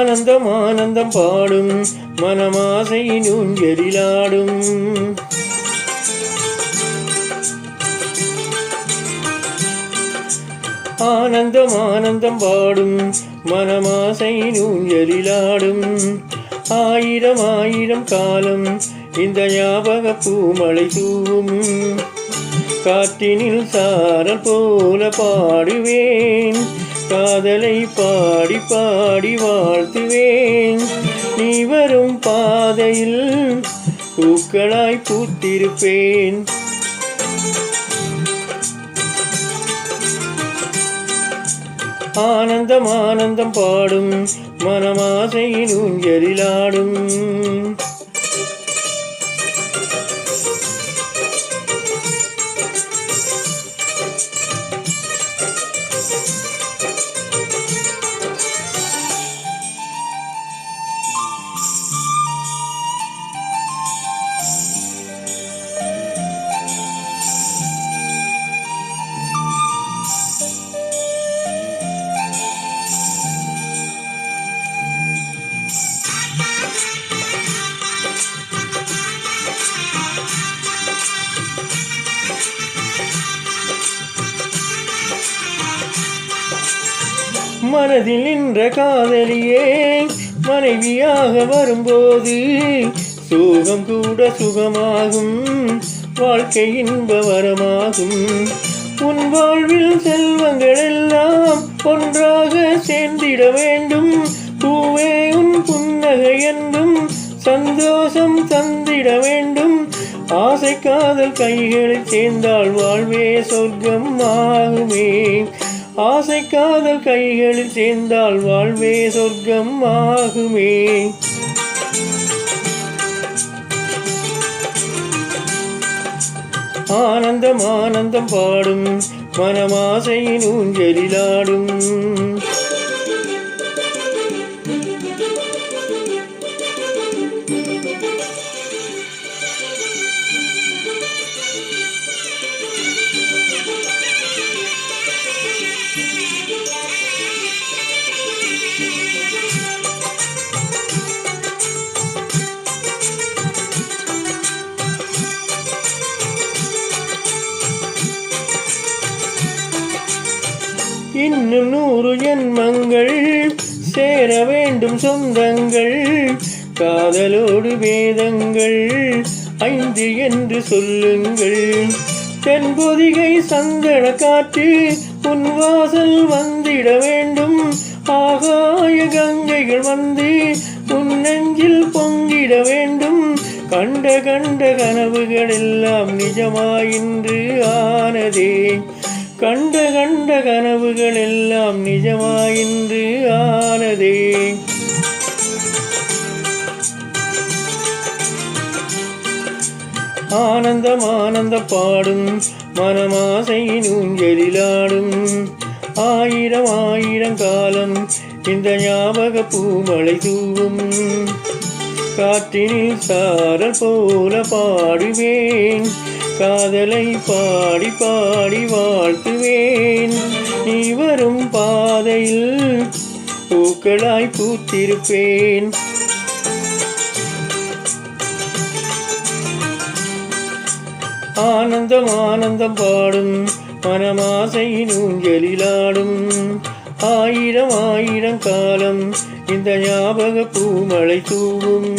ஆனந்தம் ஆனந்தம் பாடும் மனமாசை ஊஞ்சலிலாடும். ஆனந்தம் ஆனந்தம் பாடும் மனமாசை ஊஞ்சலிலாடும். ஆயிரம் ஆயிரம் காலம் இந்த ஞாபக பூமழை தூவும். காற்றினில் சாரல் போல பாடுவேன், காதலை பாடி பாடி வாழ்த்துவேன். நீ வரும் பாதையில் பூக்களாய் பூத்திருப்பேன். ஆனந்தம் ஆனந்தம் பாடும் மனமாசையின் ஊஞ்சலிலாடும். மனதில் நின்ற காதலியே மனைவியாக வரும்போது சோகம் கூட சுகமாகும், வாழ்க்கை இன்ப வரமாகும். உன் வாழ்வில் செல்வங்கள் எல்லாம் ஒன்றாக சேர்ந்திட வேண்டும். பூவே உன் புன்னகை என்றும் சந்தோஷம் தந்திட வேண்டும். ஆசை காதல் கைகளில் சேர்ந்தால் வாழ்வே சொர்க்கம் ஆகுமே. ஆசை காதல் கைகளில் சேர்ந்தால் வாழ்வே சொர்க்கம் ஆகுமே. ஆனந்தம் ஆனந்தம் பாடும் மனமாசையின் ஊஞ்சலிலாடும். இன்னும் 100 ஜென்மங்கள் சேர வேண்டும் சொந்தங்கள். காதலோடு வேதங்கள் 5 என்று சொல்லுங்கள். தென்பொதிகை சந்தன காற்று உன் வாசல் வந்திட வேண்டும். ஆகாய கங்கைகள் வந்து உன் நெஞ்சில் பொங்கிட வேண்டும். கண்ட கண்ட கனவுகள் எல்லாம் நிஜமாயின்று ஆனதே. கண்ட கண்ட கனவுகள் எல்லாம் நிஜமாயின்று ஆனதே. ஆனந்தம் ஆனந்தம் பாடும் மனமாசையின் ஊஞ்சலிலாடும். ஆயிரம் ஆயிரம் காலம் இந்த ஞாபக பூமழை தூவும். காற்றினில் சாரல் போல பாடுவேன், காதலை பாடி பாடி வாழ்த்துவேன். நீ வரும் பாதையில் பூக்களாய் பூத்திருப்பேன். ஆனந்தம் ஆனந்தம் பாடும் மனமாசையின் ஊஞ்சலிலாடும். ஆயிரம் ஆயிரம் காலம் இந்த ஞாபக பூமழை தூவும்.